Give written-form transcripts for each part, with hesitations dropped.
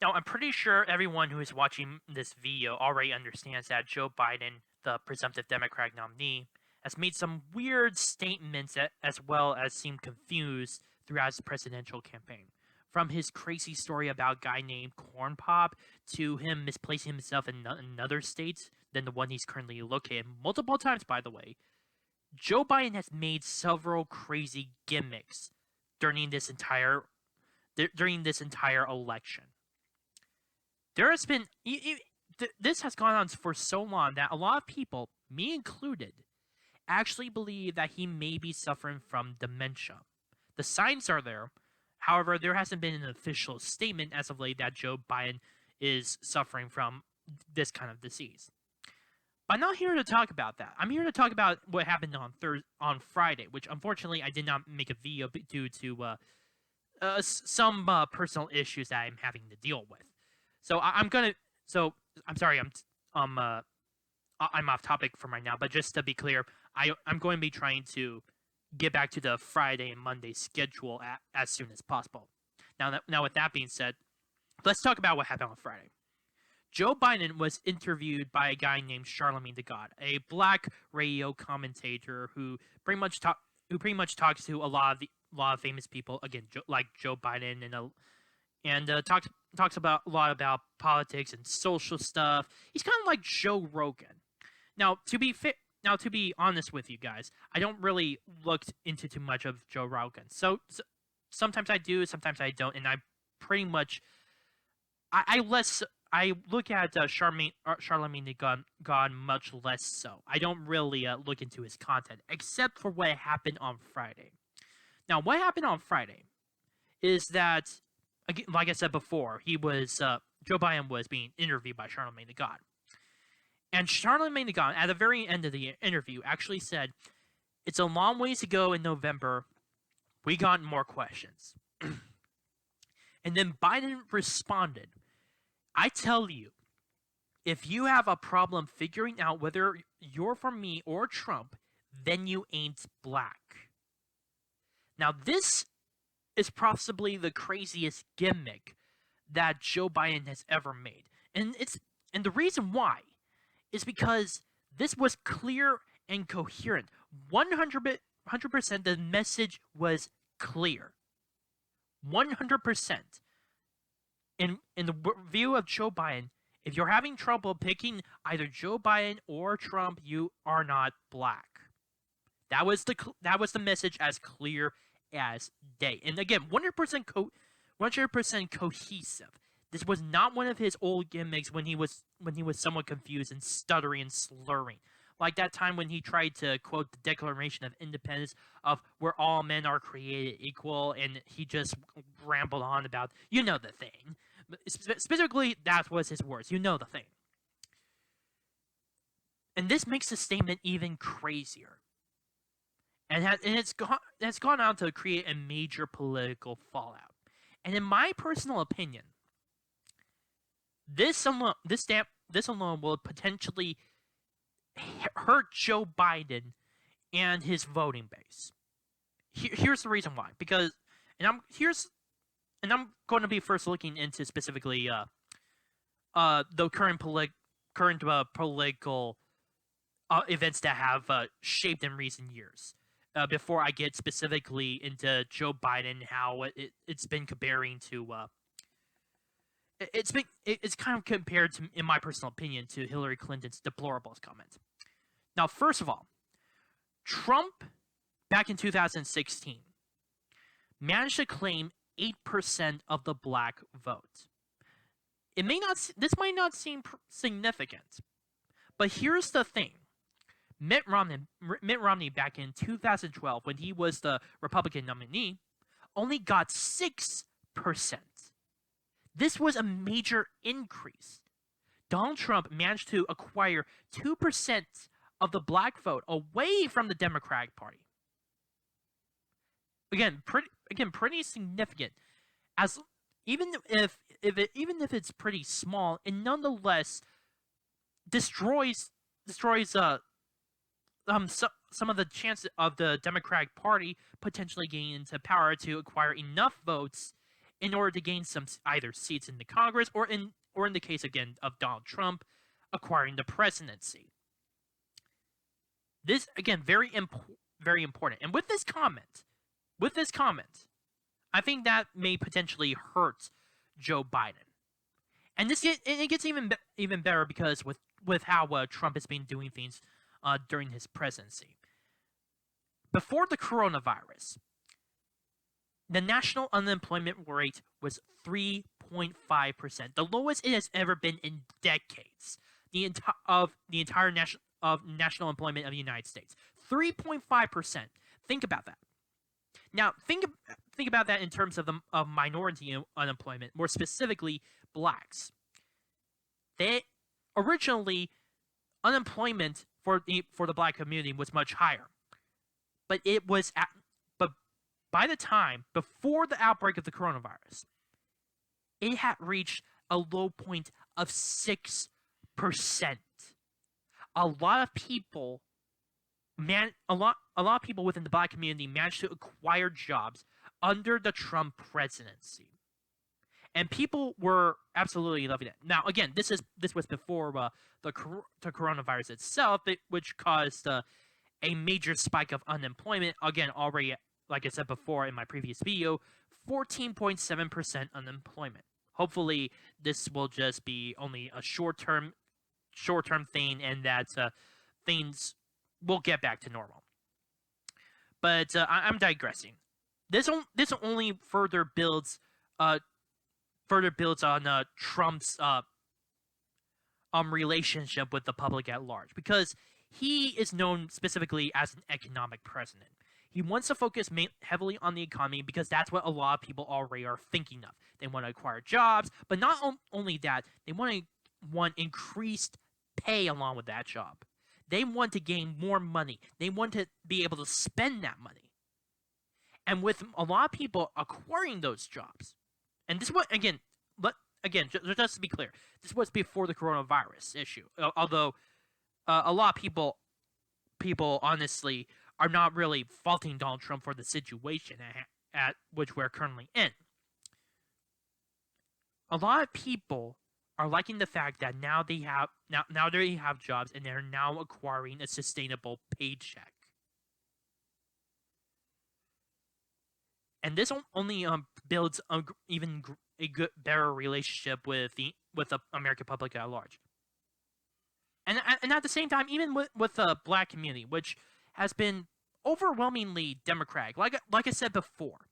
Now, I'm pretty sure everyone who is watching this video already understands that Joe Biden, the presumptive Democratic nominee, has made some weird statements as well as seemed confused throughout his presidential campaign. From his crazy story about a guy named Corn Pop to him misplacing himself in another state than the one he's currently located multiple times, by the way, Joe Biden has made several crazy gimmicks during this entire election. There has been this has gone on for so long that a lot of people, me included, actually believe that he may be suffering from dementia. The signs are there. However, there hasn't been an official statement as of late that Joe Biden is suffering from this kind of disease. But I'm not here to talk about that. I'm here to talk about what happened on Friday, which unfortunately I did not make a video due to some personal issues that I'm having to deal with. So I'm sorry. I'm off topic from right now. But just to be clear, I'm going to be trying to get back to the Friday and Monday schedule as soon as possible. Now, with that being said, let's talk about what happened on Friday. Joe Biden was interviewed by a guy named Charlemagne the God, a black radio commentator who pretty much talks to a lot of famous people, again, like Joe Biden, and talks about a lot about politics and social stuff. He's kind of like Joe Rogan. Now, to be honest with you guys, I don't really look into too much of Joe Rogan. So sometimes I do, sometimes I don't, and I pretty much I look at Charlemagne the God much less so. I don't really look into his content, except for what happened on Friday. Now, what happened on Friday is that, again, like I said before, Joe Biden was being interviewed by Charlemagne the God. And Charlemagne the God, at the very end of the interview, actually said, "It's a long ways to go in November. We got more questions." And then Biden responded, "I tell you, if you have a problem figuring out whether you're for me or Trump, then you ain't black." Now, this is possibly the craziest gimmick that Joe Biden has ever made. And the reason why is because this was clear and coherent. 100% the message was clear. 100%. In the view of Joe Biden, if you're having trouble picking either Joe Biden or Trump, you are not black. That was the message, as clear as day. And again, 100% cohesive. This was not one of his old gimmicks when he was somewhat confused and stuttering and slurring. Like that time when he tried to quote the Declaration of Independence of where all men are created equal, and he just rambled on about, you know, the thing. Specifically, that was his words. You know the thing. And this makes the statement even crazier. And it's gone on to create a major political fallout. And in my personal opinion, this alone will potentially hurt Joe Biden and his voting base. Here's the reason why. I'm going to be first looking into specifically the current political events that have shaped in recent years. Before I get specifically into Joe Biden, how it's been comparing to it's kind of compared to, in my personal opinion, to Hillary Clinton's deplorables comment. Now, first of all, Trump back in 2016 managed to claim 8% of the black vote. This might not seem significant, but here's the thing. Mitt Romney back in 2012, when he was the Republican nominee, only got 6%. This was a major increase. Donald Trump managed to acquire 2% of the black vote away from the Democratic Party. Again, pretty significant. As even if it's pretty small, it nonetheless destroys some of the chances of the Democratic Party potentially getting into power to acquire enough votes in order to gain some either seats in the Congress or in the case again of Donald Trump acquiring the presidency. This again very important. And with this comment, I think that may potentially hurt Joe Biden. And it gets even better because with how Trump has been doing things during his presidency. Before the coronavirus, the national unemployment rate was 3.5%, the lowest it has ever been in decades. The entire national employment of the United States, 3.5%. Think about that. Now, think about that in terms of minority unemployment, more specifically, blacks. They originally unemployment for the black community was much higher, but by the time before the outbreak of the coronavirus, it had reached a low point of 6%. A lot of people within the black community managed to acquire jobs under the Trump presidency, and people were absolutely loving it. Now, again, this was before the coronavirus itself, which caused a major spike of unemployment. Again, already, like I said before in my previous video, 14.7% unemployment. Hopefully, this will just be only a short-term thing, and that things will get back to normal. But I'm digressing. This only further builds on Trump's relationship with the public at large, because he is known specifically as an economic president. He wants to focus heavily on the economy because that's what a lot of people already are thinking of. They want to acquire jobs, but not only that, they want increased pay along with that job. They want to gain more money. They want to be able to spend that money. And with a lot of people acquiring those jobs, and this was just to be clear, this was before the coronavirus issue. Although a lot of people honestly are not really faulting Donald Trump for the situation at which we're currently in. A lot of people are liking the fact that now they have jobs and they're now acquiring a sustainable paycheck. And this only builds a better relationship with the American public at large. And at the same time, even with the black community, which has been overwhelmingly Democratic, like I said before,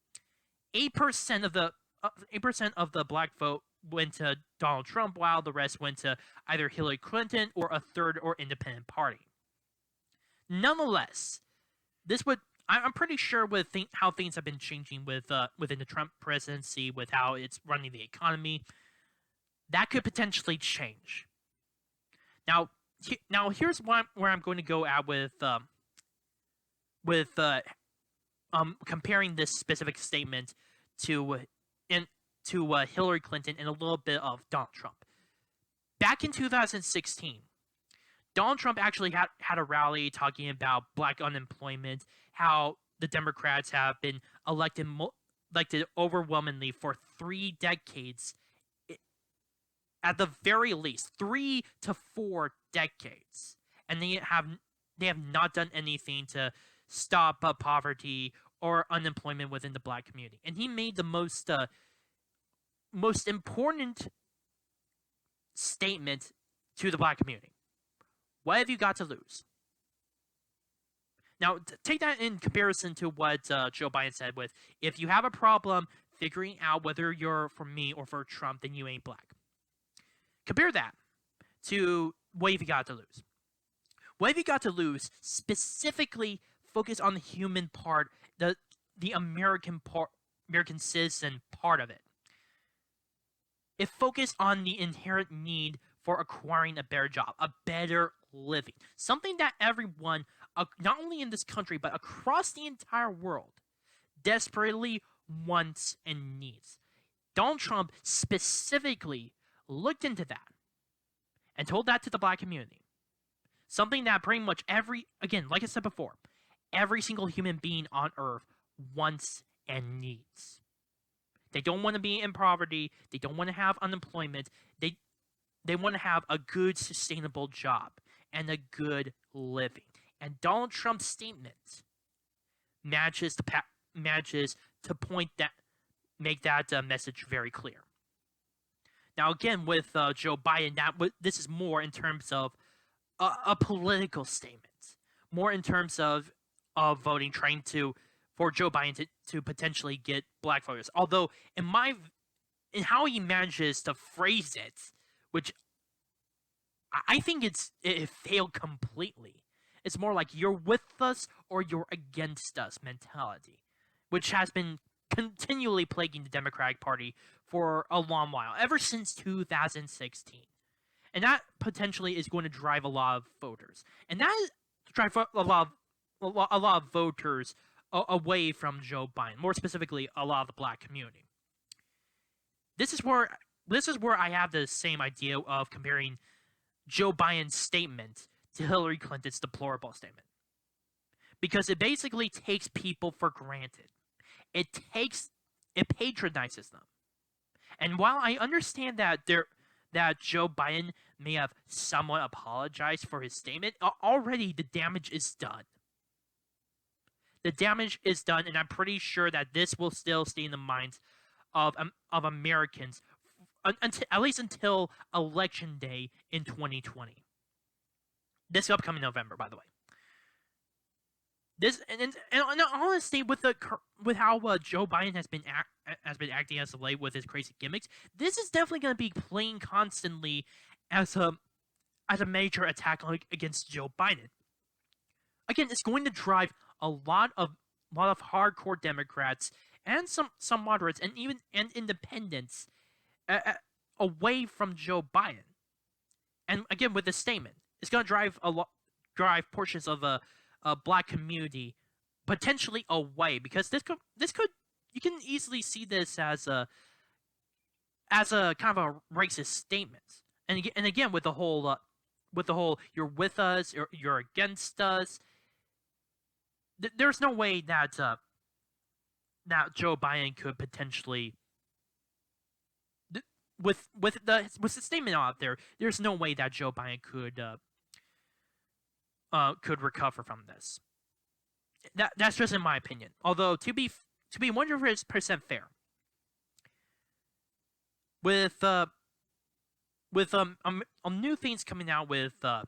8% of the black vote went to Donald Trump, while the rest went to either Hillary Clinton or a third or independent party. Nonetheless, I'm pretty sure with how things have been changing within the Trump presidency, with how it's running the economy, that could potentially change. Now here's where I'm going to go at with comparing this specific statement to Hillary Clinton and a little bit of Donald Trump. Back in 2016, Donald Trump actually had a rally talking about black unemployment, how the Democrats have been elected overwhelmingly for 3 decades, at the very least 3 to 4 decades, and they have not done anything to stop poverty or unemployment within the black community. And he made the most important statement to the black community: what have you got to lose? Now, take that in comparison to what Joe Biden said with, if you have a problem figuring out whether you're for me or for Trump, then you ain't black. Compare that to what have you got to lose? What have you got to lose specifically focus on the human part, the American citizen part of it. It focused on the inherent need for acquiring a better job, a better living, something that everyone, not only in this country, but across the entire world, desperately wants and needs. Donald Trump specifically looked into that and told that to the black community. Something that pretty much like I said before, every single human being on earth wants and needs. They don't want to be in poverty. They don't want to have unemployment. They want to have a good, sustainable job and a good living. And Donald Trump's statement manages to make that message very clear. Now, again, with Joe Biden, this is more in terms of a political statement, more in terms of voting, trying for Joe Biden to potentially get black voters. Although, in how he manages to phrase it, which I think it failed completely. It's more like you're with us or you're against us mentality, which has been continually plaguing the Democratic Party for a long while, ever since 2016. And that potentially is going to drive a lot of voters. And that drive a lot of voters away from Joe Biden, more specifically, a lot of the black community. This is where I have the same idea of comparing Joe Biden's statement to Hillary Clinton's deplorable statement. Because it basically takes people for granted. It patronizes them. And while I understand that Joe Biden may have somewhat apologized for his statement, already the damage is done. The damage is done, and I'm pretty sure that this will still stay in the minds of Americans at least until Election Day in 2020. This upcoming November, by the way. This and honestly, with how Joe Biden has been acting as of late with his crazy gimmicks, this is definitely going to be playing constantly as a major attack against Joe Biden. Again, it's going to drive a lot of hardcore Democrats and some moderates and even independents away from Joe Biden. And again, with this statement, it's going to drive portions of a black community potentially away, because this could you can easily see this as a kind of a racist statement. And again with the whole you're with us or you're against us. There's no way that Joe Biden could potentially with the statement out there. There's no way that Joe Biden could recover from this. That's just in my opinion. Although to be 100% fair, with new things coming out with the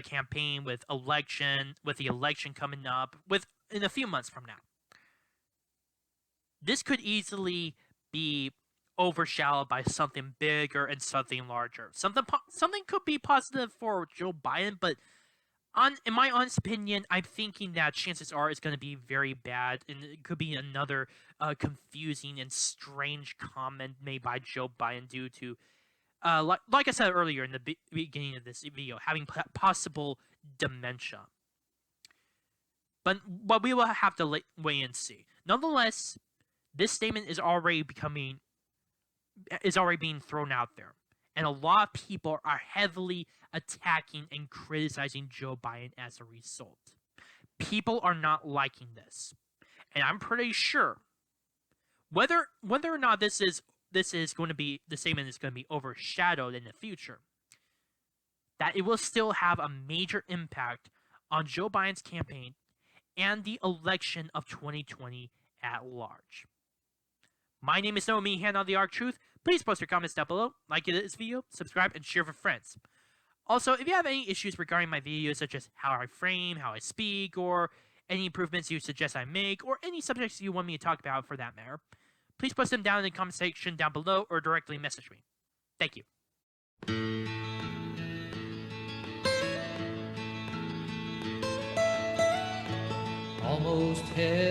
campaign, with the election coming up in a few months from now, this could easily be overshadowed by something bigger and something larger. Something could be positive for Joe Biden, but in my honest opinion, I'm thinking that chances are it's going to be very bad, and it could be another confusing and strange comment made by Joe Biden due to, like I said earlier in the beginning of this video, having possible dementia. But we will have to wait and see. Nonetheless, this statement is already being thrown out there. And a lot of people are heavily attacking and criticizing Joe Biden as a result. People are not liking this. And I'm pretty sure whether or not the statement is going to be overshadowed in the future, that it will still have a major impact on Joe Biden's campaign and the election of 2020 at large. My name is Nomi, hand on the Arc Truth. Please post your comments down below, like this video, subscribe, and share with friends. Also, if you have any issues regarding my videos, such as how I frame, how I speak, or any improvements you suggest I make, or any subjects you want me to talk about for that matter, please post them down in the comment section down below or directly message me. Thank you. Almost head.